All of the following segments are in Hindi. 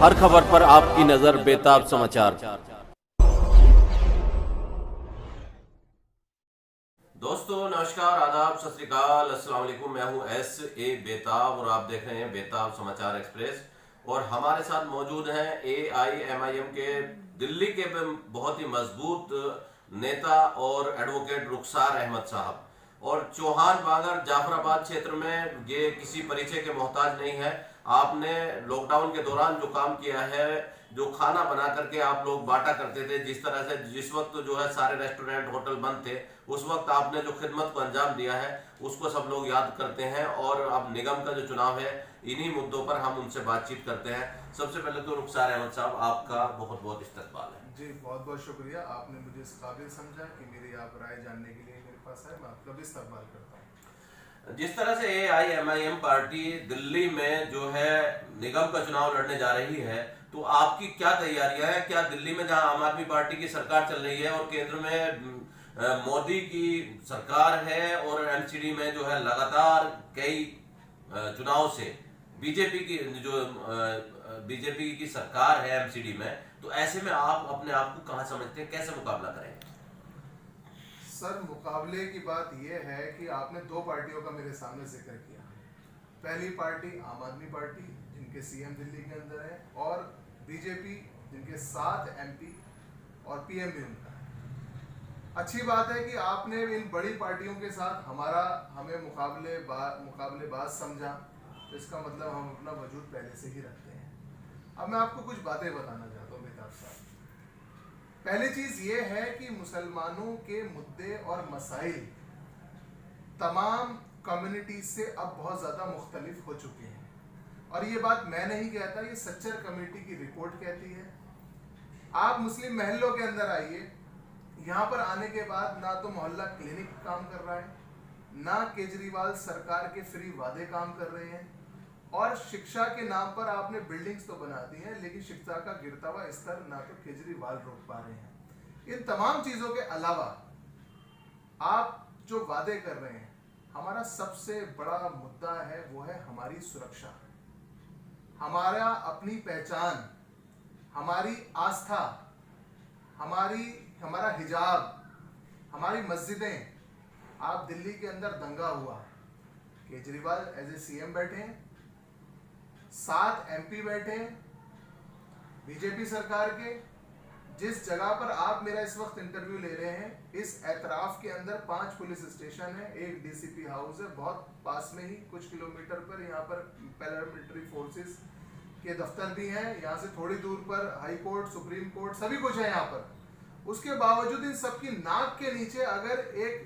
हर खबर पर आपकी नजर बेताब समाचार। दोस्तों नमस्कार, आदाब, सत श्री अकाल, अस्सलाम वालेकुम। मैं हूं S.A. बेताब और आप देख रहे हैं बेताब समाचार एक्सप्रेस। और हमारे साथ मौजूद हैं AIMIM के दिल्ली के बहुत ही मजबूत नेता और एडवोकेट रुखसार अहमद साहब। और चौहान बांगर जाफराबाद क्षेत्र में ये किसी परिचय के मोहताज नहीं है। आपने लॉकडाउन के दौरान जो काम किया है, जो खाना बना करके आप लोग बांटा करते थे, जिस तरह से जिस वक्त जो है सारे रेस्टोरेंट होटल बंद थे, उस वक्त आपने जो खिदमत को अंजाम दिया है उसको सब लोग याद करते हैं। और अब निगम का जो चुनाव है, इन्हीं मुद्दों पर हम उनसे बातचीत करते हैं। सबसे पहले तो रुखसार अहमद साहब, आपका बहुत बहुत इस्तकबाल है। जी बहुत बहुत शुक्रिया, आपने मुझे इस काबिल समझा कि मेरी आप राय जानने के लिए मेरे पास आए। मैं आपका भी इस्तकबाल करता हूँ। जिस तरह से AIMIM पार्टी दिल्ली में जो है निगम का चुनाव लड़ने जा रही है, तो आपकी क्या तैयारियां हैं? क्या दिल्ली में जहां आम आदमी पार्टी की सरकार चल रही है और केंद्र में मोदी की सरकार है और MCD में जो है लगातार कई चुनाव से बीजेपी की सरकार है MCD में, तो ऐसे में आप अपने आप को कहां समझते हैं, कैसे मुकाबला करेंगे? सर, मुकाबले की बात यह है कि आपने दो पार्टियों का मेरे सामने जिक्र किया। पहली पार्टी आम आदमी पार्टी, जिनके CM दिल्ली के अंदर है, और BJP जिनके 7 MP और PM भी उनका है। अच्छी बात है कि आपने इन बड़ी पार्टियों के साथ हमें मुकाबलेबाज समझा, तो इसका मतलब हम अपना वजूद पहले से ही रखते हैं। अब मैं आपको कुछ बातें बताना चाहता हूँ बेताब साहब। पहली चीज ये है कि मुसलमानों के मुद्दे और मसाइल तमाम कम्युनिटीज से अब बहुत ज्यादा मुख्तलिफ हो चुके हैं। और ये बात मैं नहीं कहता, ये सच्चर कमेटी की रिपोर्ट कहती है। आप मुस्लिम महल्लों के अंदर आइए, यहाँ पर आने के बाद ना तो मोहल्ला क्लिनिक काम कर रहा है, ना केजरीवाल सरकार के फ्री वादे काम कर रहे हैं, और शिक्षा के नाम पर आपने बिल्डिंग्स तो बना दी हैं, लेकिन शिक्षा का गिरता हुआ स्तर ना तो केजरीवाल रोक पा रहे हैं। इन तमाम चीजों के अलावा आप जो वादे कर रहे हैं, हमारा सबसे बड़ा मुद्दा है वो है हमारी सुरक्षा, हमारा अपनी पहचान, हमारी आस्था, हमारा हिजाब, हमारी मस्जिदें। आप दिल्ली के अंदर दंगा हुआ, केजरीवाल एज ए CM बैठे हैं, 7 MP बैठे हैं बीजेपी सरकार के। जिस जगह पर आप मेरा इस वक्त इंटरव्यू ले रहे हैं, इस एतराफ के अंदर 5 पुलिस स्टेशन है, एक DCP हाउस है, बहुत पास में ही कुछ किलोमीटर पर यहाँ पर पैरामिलिट्री फोर्सेस के दफ्तर भी हैं, यहाँ से थोड़ी दूर पर हाई कोर्ट, सुप्रीम कोर्ट, सभी कुछ है यहाँ पर। उसके बावजूद इन सबकी नाक के नीचे अगर एक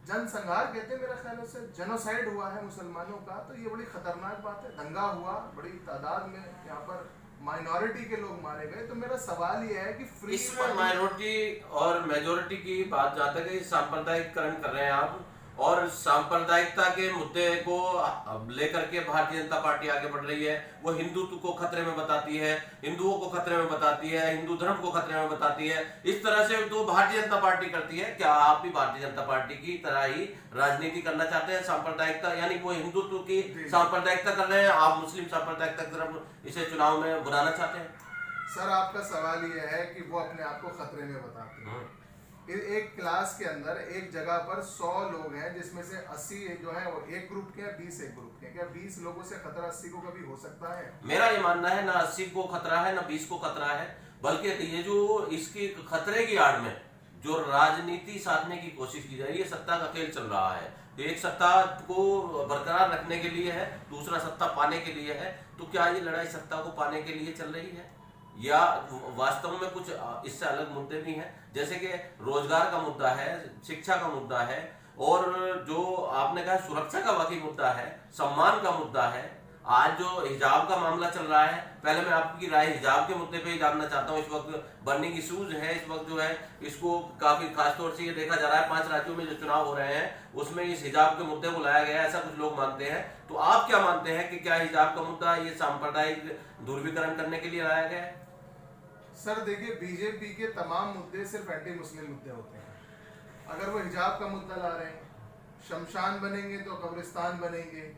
जनसंहार कहते हैं, मेरा ख्याल से जेनोसाइड हुआ है मुसलमानों का, तो ये बड़ी खतरनाक बात है। दंगा हुआ, बड़ी तादाद में यहाँ पर माइनॉरिटी के लोग मारे गए। तो मेरा सवाल ये है कि इसमें माइनॉरिटी और मेजोरिटी की बात जाता है कि सांप्रदायिकरण कर रहे हैं आप, और सांप्रदायिकता के मुद्दे को लेकर के भारतीय जनता पार्टी आगे बढ़ रही है। वो हिंदुत्व को खतरे में बताती है, हिंदुओं को खतरे में बताती है, हिंदू धर्म को खतरे में बताती है। इस तरह से तो भारतीय जनता पार्टी करती है। क्या आप भी भारतीय जनता पार्टी की तरह ही राजनीति करना चाहते हैं? सांप्रदायिकता यानी वो हिंदुत्व की सांप्रदायिकता कर रहे हैं, आप मुस्लिम सांप्रदायिकता की तरफ इसे चुनाव में बुलाना चाहते हैं? सर, आपका सवाल ये है कि वो अपने आप को खतरे में बताते हैं। एक क्लास के अंदर एक जगह पर 100 लोग हैं, जिसमें से 80 जो है वो एक ग्रुप के हैं, 20 एक ग्रुप के। क्या 20 लोगों से खतरा 80 को कभी हो सकता है? मेरा ये मानना है ना 80 को खतरा है, ना 20 को खतरा है, बल्कि ये जो इसकी खतरे की आड़ में जो राजनीति साधने की कोशिश की जा रही है, सत्ता का खेल चल रहा है। एक सत्ता को बरकरार रखने के लिए है, दूसरा सत्ता पाने के लिए है। तो क्या ये लड़ाई सत्ता को पाने के लिए चल रही है, या वास्तव में कुछ इससे अलग मुद्दे भी हैं? जैसे कि रोजगार का मुद्दा है, शिक्षा का मुद्दा है, और जो आपने कहा सुरक्षा का बाकी मुद्दा है, सम्मान का मुद्दा है। आज जो हिजाब का मामला चल रहा है, पहले मैं आपकी राय हिजाब के मुद्दे पे ही जानना चाहता हूँ। इस वक्त बर्निंग इश्यूज है, इस वक्त जो है इसको काफी खासतौर से ये देखा जा रहा है 5 राज्यों में जो चुनाव हो रहे हैं उसमें इस हिजाब के मुद्दे को लाया गया है, ऐसा कुछ लोग मानते हैं। तो आप क्या मानते हैं कि क्या हिजाब का मुद्दा ये सांप्रदायिक ध्रुवीकरण करने के लिए लाया गया है? सर देखिए, बीजेपी के तमाम मुद्दे सिर्फ एंटी मुस्लिम मुद्दे होते हैं। अगर वो हिजाब का मुद्दा ला रहे हैं, शमशान बनेंगे तो कब्रिस्तान बनेंगे।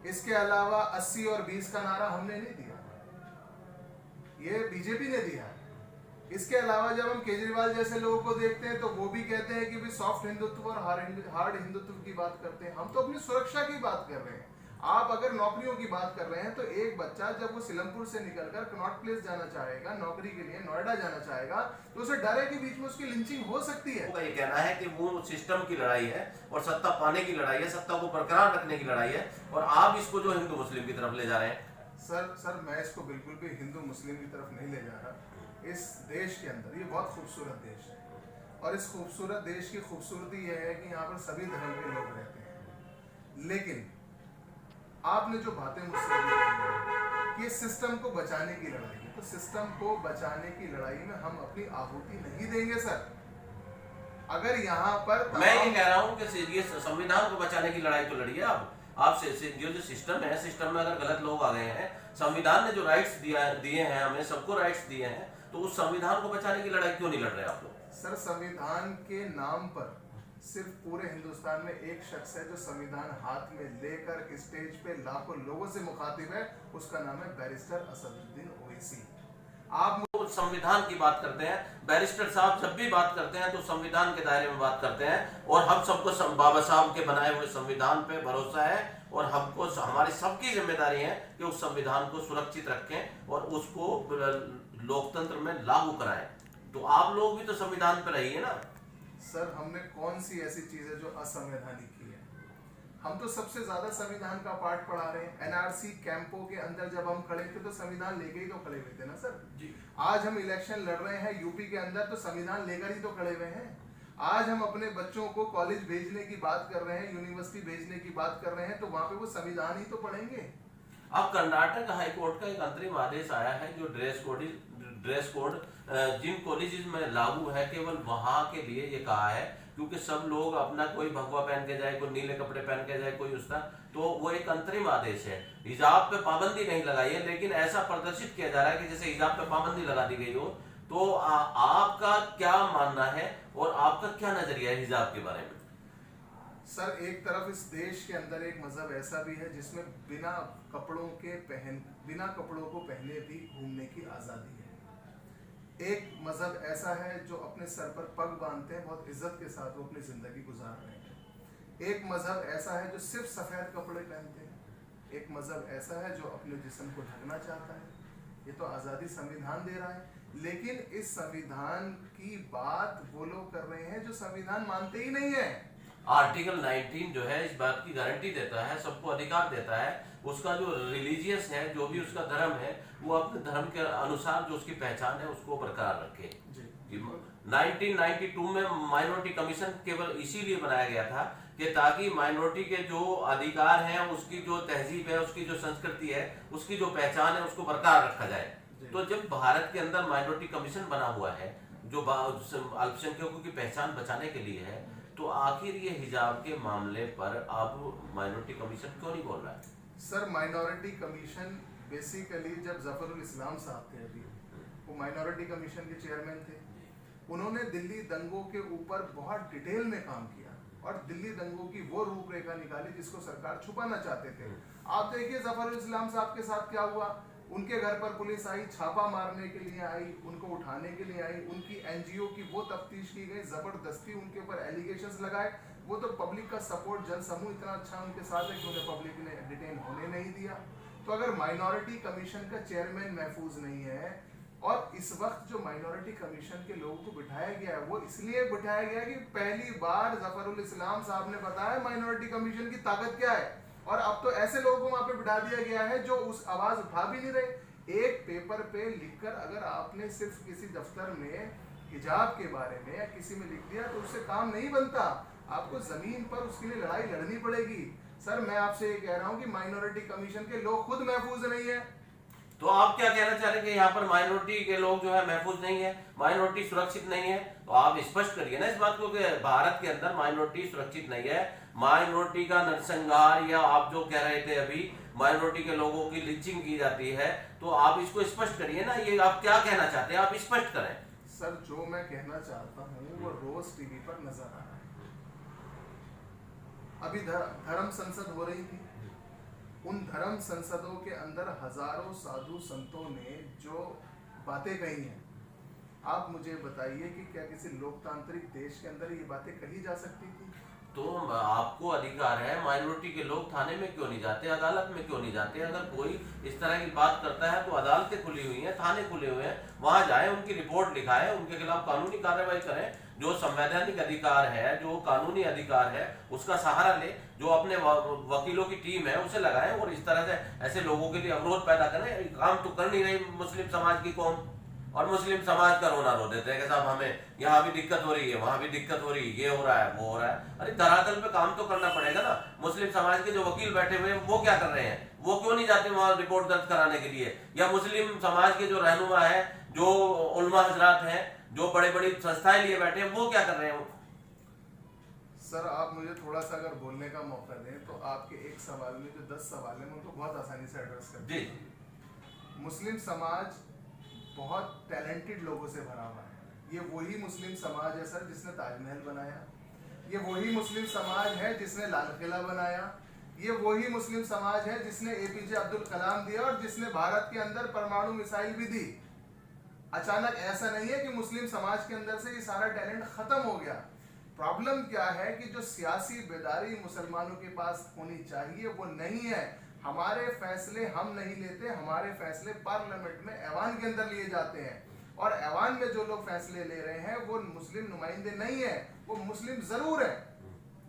इसके अलावा 80 और 20 का नारा हमने नहीं दिया। ये बीजेपी ने दिया है। इसके अलावा जब हम केजरीवाल जैसे लोगों को देखते हैं तो वो भी कहते हैं कि भी सॉफ्ट हिंदुत्व और हार्ड हिंदुत्व की बात करते हैं। हम तो अपनी सुरक्षा की बात कर रहे हैं। आप अगर नौकरियों की बात कर रहे हैं तो एक बच्चा जब वो सिलमपुर से निकलकर कनॉट प्लेस जाना चाहेगा नौकरी के लिए, नोएडा जाना चाहेगा, तो उसे डर है कि बीच में उसकी लिंचिंग हो सकती है। ये कहना है कि वो सिस्टम की लड़ाई है और सत्ता पाने की लड़ाई है, सत्ता को बरकरार रखने की लड़ाई है, और आप इसको जो हिंदू मुस्लिम की तरफ ले जा रहे हैं। सर मैं इसको बिल्कुल भी हिंदू मुस्लिम की तरफ नहीं ले जा रहा। इस देश के अंदर, ये बहुत खूबसूरत देश है और इस खूबसूरत देश की खूबसूरती यह है कि यहाँ पर सभी धर्म के लोग रहते हैं। लेकिन आपने जो बातें मुझसे अभी की कि सिस्टम को बचाने की लड़ाई है, तो सिस्टम को बचाने की लड़ाई में हम अपनी आहुति नहीं देंगे सर। अगर यहाँ पर मैं ये कह रहा हूँ कि ये संविधान को बचाने की लड़ाई तो लड़िए आप जो सिस्टम है, सिस्टम में अगर गलत लोग आ गए हैं, संविधान ने जो राइट्स दिए हैं, हमें सबको राइट्स दिए हैं, तो उस संविधान को बचाने की लड़ाई क्यों नहीं लड़ रहे आप लोग? सर संविधान के नाम पर सिर्फ पूरे हिंदुस्तान में एक शख्स है जो संविधान हाथ में लेकर स्टेज पे लाखों लोगों से मुखातिब है, उसका नाम है बैरिस्टर असदुद्दीन ओवैसी। आप संविधान की बात करते हैं, बैरिस्टर साहब जब भी बात करते हैं तो संविधान के दायरे में बात करते हैं, और हम सबको बाबा साहब के बनाए हुए संविधान पे भरोसा है, और हमको हमारी सबकी जिम्मेदारी है कि उस संविधान को सुरक्षित रखें और उसको लोकतंत्र में लागू कराएं। तो आप लोग भी तो संविधान पे रहिए ना। सर हमने कौन सी ऐसी चीज है जो असंवैधानिक की है? हम तो सबसे ज्यादा संविधान का पाठ पढ़ा रहे हैं। एनआरसी कैंपों के अंदर जब हम खड़े थे तो संविधान लेके ही तो खड़े हुए थे ना सर जी। आज हम इलेक्शन लड़ रहे हैं यूपी के अंदर तो संविधान लेकर ही तो खड़े हुए हैं। आज हम अपने बच्चों को कॉलेज भेजने की बात कर रहे हैं, यूनिवर्सिटी भेजने की बात कर रहे हैं, तो वहां पे वो संविधान ही तो पढ़ेंगे। अब कर्नाटक हाईकोर्ट का एक अंतरिम आदेश आया है जो ड्रेस कोड जिन कॉलेजेस में लागू है केवल वहां के लिए ये कहा है, क्योंकि सब लोग अपना कोई भगवा पहन के जाए, कोई नीले कपड़े पहन के जाए, कोई उसका, तो वो एक अंतरिम आदेश है। हिजाब पे पाबंदी नहीं लगाई है, लेकिन ऐसा प्रदर्शित किया जा रहा है कि जैसे हिजाब पे पाबंदी लगा दी गई हो। तो आपका क्या मानना है और आपका क्या नजरिया है हिजाब के बारे में? सर एक तरफ इस देश के अंदर एक मजहब ऐसा भी है जिसमें बिना कपड़ों को पहने भी घूमने की आजादी है। एक मजहब ऐसा है जो अपने सर पर पग बांधते हैं, बहुत इज्जत के साथ वो अपनी जिंदगी गुजार रहे हैं। एक मजहब ऐसा है जो सिर्फ सफेद कपड़े पहनते हैं। एक मजहब ऐसा है जो अपने जिस्म को ढकना चाहता है। ये तो आज़ादी संविधान दे रहा है, लेकिन इस संविधान की बात वो लोग कर रहे हैं जो संविधान मानते ही नहीं है। आर्टिकल 19 जो है इस बात की गारंटी देता है, सबको अधिकार देता है, उसका जो रिलीजियस है, जो भी उसका धर्म है, वो अपने धर्म के अनुसार जो उसकी पहचान है उसको बरकरार रखे। 1992 में माइनॉरिटी कमीशन केवल इसीलिए बनाया गया था कि ताकि माइनॉरिटी के जो अधिकार हैं, उसकी जो तहजीब है, उसकी जो संस्कृति है, उसकी जो पहचान है, उसको बरकरार रखा जाए। तो जब भारत के अंदर माइनॉरिटी कमीशन बना हुआ है जो अल्पसंख्यकों की पहचान बचाने के लिए है, तो आखिर ये हिजाब के मामले पर अब माइनॉरिटी कमीशन क्यों नहीं बोल रहा है? सर माइनॉरिटी कमीशन बेसिकली जब जफरुल इस्लाम साहब थे, अभी वो माइनॉरिटी कमीशन के चेयरमैन थे, उन्होंने दिल्ली दंगों के ऊपर बहुत डिटेल में काम किया और दिल्ली दंगों की वो रूपरेखा निकाली जिसको सरकार छुपाना चाहते थे। आप देखिए जफरुल इस्लाम साहब के साथ क्या हुआ। उनके घर पर पुलिस आई, छापा मारने के लिए आई, उनको उठाने के लिए आई, उनकी एनजीओ की वो तफ्तीश की गई, जबरदस्ती उनके ऊपर एलिगेशंस लगाए। वो तो पब्लिक का सपोर्ट, जन समूह इतना अच्छा उनके साथ है कि उन्हें पब्लिक ने डिटेन होने नहीं दिया। तो अगर माइनॉरिटी कमीशन का चेयरमैन महफूज नहीं है, और इस वक्त जो माइनॉरिटी कमीशन के लोगों को बिठाया गया है वो इसलिए बिठाया गया कि पहली बार जफरुल इस्लाम साहब ने बताया माइनॉरिटी कमीशन की ताकत क्या है, और अब तो ऐसे लोगों को वहां पे बिठा दिया गया है जो उस आवाज उठा भी नहीं रहे। एक पेपर पे लिखकर अगर आपने सिर्फ किसी दफ्तर में हिजाब के बारे में या किसी में लिख दिया तो उससे काम नहीं बनता, आपको जमीन पर उसके लिए लड़ाई लड़नी पड़ेगी। सर मैं आपसे ये कह रहा हूँ कि माइनॉरिटी कमीशन के लोग खुद महफूज नहीं है। तो आप क्या कहना चाह रहे हैं कि यहाँ पर माइनॉरिटी के लोग जो है महफूज नहीं है, माइनॉरिटी सुरक्षित नहीं है? तो आप स्पष्ट करिए ना इस बात को कि भारत के अंदर माइनॉरिटी सुरक्षित नहीं है, माइनॉरिटी का नरसंहार, या आप जो कह रहे थे अभी माइनॉरिटी के लोगों की लिंचिंग की जाती है, तो आप इसको स्पष्ट करिए ना, ये आप क्या कहना चाहते हैं, आप स्पष्ट करें। सर जो मैं कहना चाहता हूँ वो रोज टीवी पर नजर आ रहा है। अभी धर्म संसद हो रही थी, उन धर्म संसदों के अंदर हजारों साधु संतों ने जो बातें कही हैं। आप मुझे बताइए कि क्या किसी लोकतांत्रिक देश के अंदर ये बातें कही जा सकती थी? तो आपको अधिकार है, माइनॉरिटी के लोग थाने में क्यों नहीं जाते, अदालत में क्यों नहीं जाते? अगर कोई इस तरह की बात करता है तो अदालतें खुली हुई हैं, थाने खुले हुए हैं, वहां जाएं, उनकी रिपोर्ट लिखाएं, उनके खिलाफ कानूनी कार्रवाई करें। जो संवैधानिक अधिकार है, जो कानूनी अधिकार है, उसका सहारा ले। जो अपने वकीलों की टीम है उसे लगाएं, और इस तरह से ऐसे लोगों के लिए अवरोध पैदा करें। काम तो कर नहीं रही मुस्लिम समाज की कौम, और मुस्लिम समाज का रोना रो देते हैं कि साहब हमें यहाँ भी दिक्कत हो रही है, वहां भी दिक्कत हो रही है, ये हो रहा है, वो हो रहा है। अरे धरातल पे काम तो करना पड़ेगा ना। मुस्लिम समाज के जो वकील बैठे हुए हैं वो क्या कर रहे हैं? वो क्यों नहीं जाते वहां रिपोर्ट दर्ज कराने के लिए? या मुस्लिम समाज के जो रहनुमा है, जो उलमा हजरात हैं, जो बड़े बड़ी संस्थाएं लिए बैठे हैं, वो क्या कर रहे हैं? सर आप मुझे थोड़ा सा अगर बोलने का मौका दें तो आपके एक सवाल में जो 10 सवाल हैं मैं उनको बहुत आसानी से एड्रेस कर जी। मुस्लिम समाज बहुत टैलेंटेड लोगों से भरा हुआ है। ये वही मुस्लिम समाज है सर जिसने ताजमहल बनाया, ये वही मुस्लिम समाज है जिसने लाल किला बनाया, ये वही मुस्लिम समाज है जिसने एपीजे अब्दुल कलाम दिया और जिसने भारत के अंदर परमाणु मिसाइल भी दी। अचानक ऐसा नहीं है कि मुस्लिम समाज के अंदर से ये सारा टैलेंट खत्म हो गया। प्रॉब्लम क्या है कि जो सियासी बेदारी मुसलमानों के पास होनी चाहिए वो नहीं है। हमारे फैसले हम नहीं लेते, हमारे फैसले पार्लियामेंट में ऐवान के अंदर लिए जाते हैं, और ऐवान में जो लोग फैसले ले रहे हैं वो मुस्लिम नुमाइंदे नहीं है। वो मुस्लिम जरूर है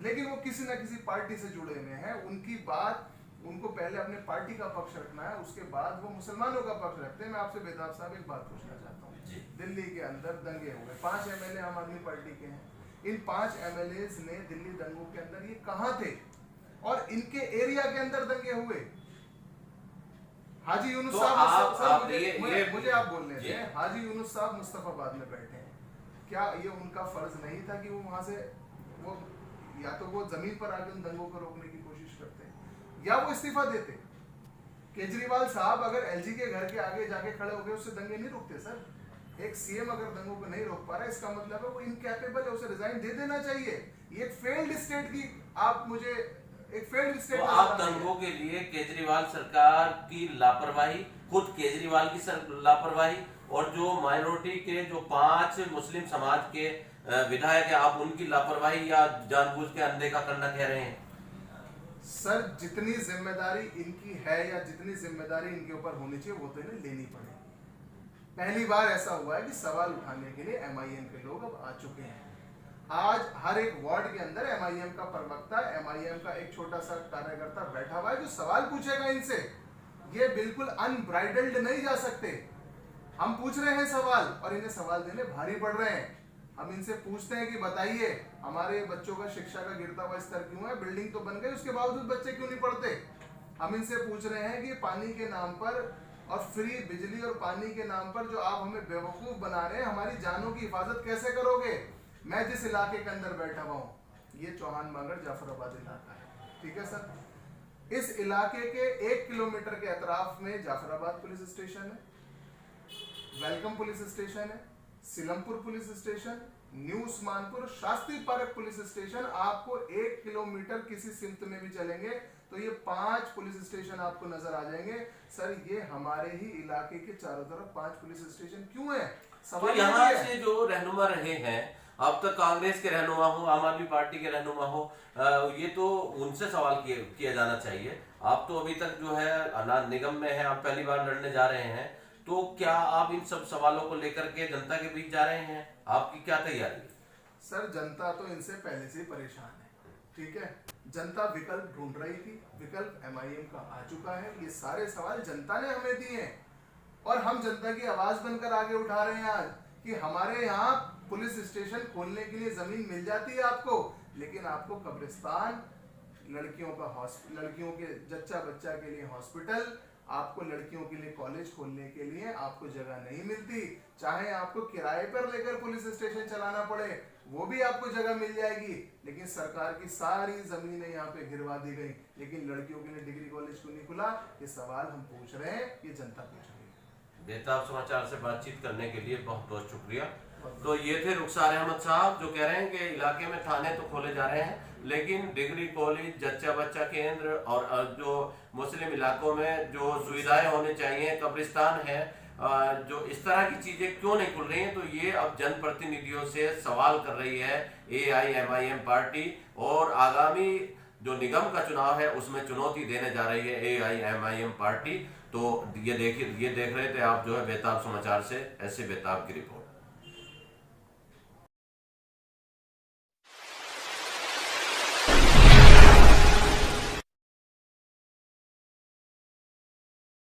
लेकिन वो किसी न किसी पार्टी से जुड़े हुए हैं। उनकी बात, उनको पहले अपने पार्टी का पक्ष रखना है, उसके बाद वो मुसलमानों का पक्ष रखते हैं। मैं आपसे बेताब साहब एक बात पूछना चाहता हूँ। दिल्ली के अंदर दंगे हुए, 5 एमएलए आम आदमी पार्टी के हैं। इन 5 एमएलए ने दिल्ली दंगों के अंदर ये कहां थे और इनके एरिया के अंदर दंगे हुए? हाजी यूनुस साहब, मुझे आप बोलने दें। हाजी यूनुस साहब मुस्तफाबाद में बैठे हैं, क्या ये उनका फर्ज नहीं था कि वो वहां से वो या तो वो जमीन पर आके उन दंगों को रोकने की कोशिश करते या वो इस्तीफा देते? केजरीवाल साहब अगर एलजी के घर के आगे जाके खड़े हो गए उससे दंगे नहीं रुकते सर। एक सीएम अगर दंगों को नहीं रोक पा रहा है इसका मतलब है वो इनकैपेबल है, उसे रिजाइन दे देना चाहिए। ये एक फेल्ड स्टेट की आप मुझे एक फेल्ड स्टेट, तो आप दंगों के लिए केजरीवाल सरकार की लापरवाही, खुद केजरीवाल की लापरवाही, और जो माइनॉरिटी के जो 5 मुस्लिम समाज के विधायक है, आप उनकी लापरवाही या जानबूझ के अनदेखा करना कह रहे हैं? सर जितनी जिम्मेदारी इनकी है या जितनी जिम्मेदारी इनके ऊपर होनी चाहिए वो तो इन्हें लेनी पड़ेगी। पहली बार ऐसा हुआ है कि सवाल उठाने के लिए एमआईएम के लोग अब आ चुके हैं। आज हर एक वार्ड के अंदर एमआईएम का प्रवक्ता, एमआईएम का एक छोटा सा कार्यकर्ता बैठा हुआ है जो सवाल पूछेगा इनसे। ये बिल्कुल अनब्राइडल्ड नहीं जा सकते। हम पूछ रहे हैं सवाल और इन्हें सवाल देने भारी पड़ रहे हैं। हम इनसे पूछते हैं कि बताइए हमारे बच्चों का शिक्षा का गिरता हुआ स्तर क्यों है? बिल्डिंग तो बन गई, उसके बावजूद बच्चे क्यों नहीं पढ़ते? हम इनसे पूछ रहे हैं कि पानी के नाम पर और फ्री बिजली और पानी के नाम पर जो आप हमें बेवकूफ बना रहे हैं, हमारी जानों की हिफाजत कैसे करोगे? मैं जिस इलाके के अंदर बैठा हुआ हूँ ये चौहान मांगड़ जाफराबाद इलाका है, ठीक है सर। इस इलाके के 1 किलोमीटर के अतराफ में जाफराबाद पुलिस स्टेशन है, वेलकम पुलिस स्टेशन है, Seelampur police station, new Usmanpur, Shastri park police station. आपको 1 किलोमीटर किसी सिमत में भी चलेंगे तो ये 5 पुलिस स्टेशन आपको नजर आ जाएंगे। सर ये हमारे ही इलाके के चारों तरफ 5 पुलिस स्टेशन क्यों है? तो यहाँ से जो रहनुमा रहे हैं, अब तक कांग्रेस के रहनुमा हो, आम आदमी पार्टी के रहनुमा हो, ये तो उनसे सवाल किया जाना चाहिए। आप तो अभी तक जो है अनाज निगम में है, आप पहली बार लड़ने जा रहे हैं, तो क्या आप इन सब सवालों को लेकर के जनता के बीच जा रहे हैं? आपकी क्या तैयारी है? सर जनता तो इनसे पहले से परेशान है, ठीक है। जनता विकल्प ढूंढ रही थी, विकल्प एमआईएम का आ चुका है। ये सारे सवाल जनता ने हमें दिए हैं और हम जनता की आवाज बनकर आगे उठा रहे हैं आज कि हमारे यहाँ पुलिस स्टेशन खोलने के लिए जमीन मिल जाती है आपको, लेकिन आपको कब्रिस्तान, लड़कियों के जच्चा बच्चा के लिए हॉस्पिटल, आपको लड़कियों के लिए कॉलेज खोलने के लिए आपको जगह नहीं मिलती। चाहे आपको किराए पर लेकर पुलिस स्टेशन चलाना पड़े वो भी आपको जगह मिल जाएगी, लेकिन सरकार की सारी जमीनें यहाँ पे गिरवा दी गई, लेकिन लड़कियों के लिए डिग्री कॉलेज क्यों नहीं खुला? ये सवाल हम पूछ रहे हैं, ये जनता पूछ रही है। बेताब समाचार से बातचीत करने के लिए बहुत बहुत शुक्रिया। तो ये थे रुखसार अहमद साहब जो कह रहे हैं कि इलाके में थाने तो खोले जा रहे हैं लेकिन डिग्री कॉलेज, जच्चा बच्चा केंद्र और जो मुस्लिम इलाकों में जो सुविधाएं होनी चाहिए, कब्रिस्तान है, जो इस तरह की चीजें क्यों नहीं खुल रही हैं, तो ये अब जनप्रतिनिधियों से सवाल कर रही है AIMIM पार्टी, और आगामी जो निगम का चुनाव है उसमें चुनौती देने जा रही है AIMIM पार्टी। तो ये देख रहे थे आप जो है बेताब समाचार से ऐसे बेताब की रिपोर्ट।